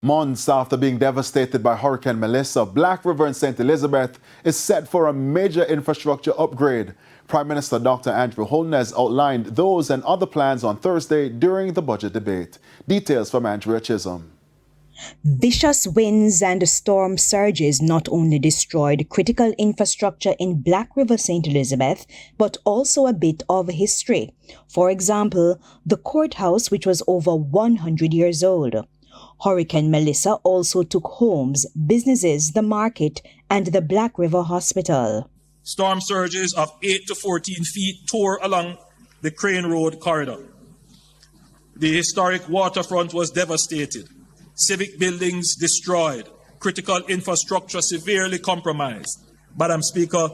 Months after being devastated by Hurricane Melissa, Black River in St. Elizabeth is set for a major infrastructure upgrade. Prime Minister Dr. Andrew Holness outlined those and other plans on Thursday during the budget debate. Details from Andrea Chisholm. Vicious winds and storm surges not only destroyed critical infrastructure in Black River, St. Elizabeth, but also a bit of history. For example, the courthouse, which was over 100 years old. Hurricane Melissa also took homes, businesses, the market, and the Black River Hospital. Storm surges of 8 to 14 feet tore along the Crane Road corridor. The historic waterfront was devastated. Civic buildings destroyed. Critical infrastructure severely compromised. Madam Speaker,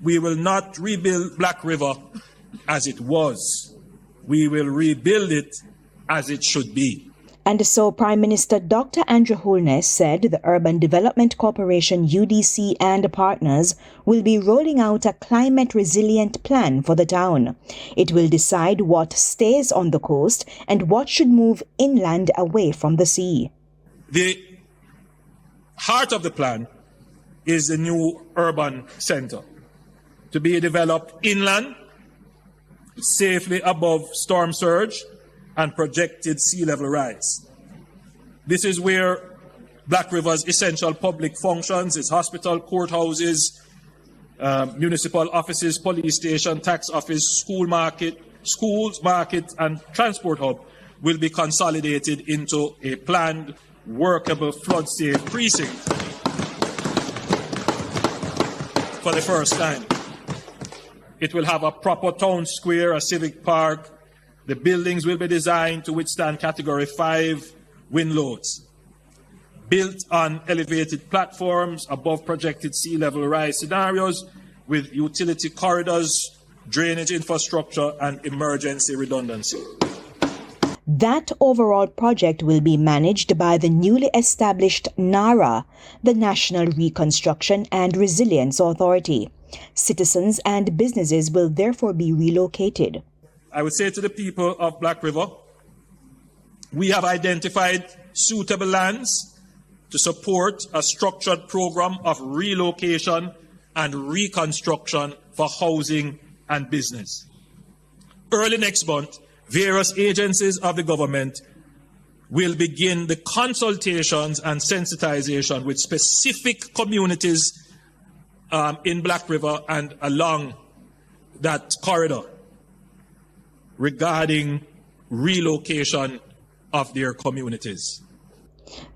we will not rebuild Black River as it was. We will rebuild it as it should be. And so Prime Minister Dr. Andrew Holness said the Urban Development Corporation UDC and partners will be rolling out a climate resilient plan for the town. It will decide what stays on the coast and what should move inland away from the sea. The heart of the plan is the new urban center to be developed inland, safely above storm surge and projected sea level rise. This is where Black River's essential public functions, its hospital, courthouses, municipal offices, police station, tax office, schools, market, and transport hub will be consolidated into a planned, workable, flood-safe precinct for the first time. It will have a proper town square, a civic park. The buildings will be designed to withstand Category 5 wind loads. Built on elevated platforms above projected sea level rise scenarios with utility corridors, drainage infrastructure, and emergency redundancy. That overall project will be managed by the newly established NARA, the National Reconstruction and Resilience Authority. Citizens and businesses will therefore be relocated. I would say to the people of Black River, we have identified suitable lands to support a structured program of relocation and reconstruction for housing and business. Early next month, various agencies of the government will begin the consultations and sensitization with specific communities in Black River and along that corridor regarding relocation of their communities.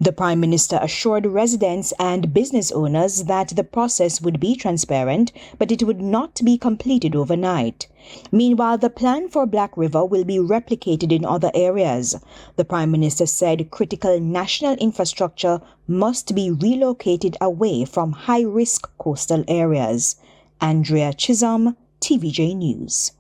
The Prime Minister assured residents and business owners that the process would be transparent, but it would not be completed overnight. Meanwhile, the plan for Black River will be replicated in other areas. The Prime Minister said critical national infrastructure must be relocated away from high-risk coastal areas. Andrea Chisholm, TVJ News.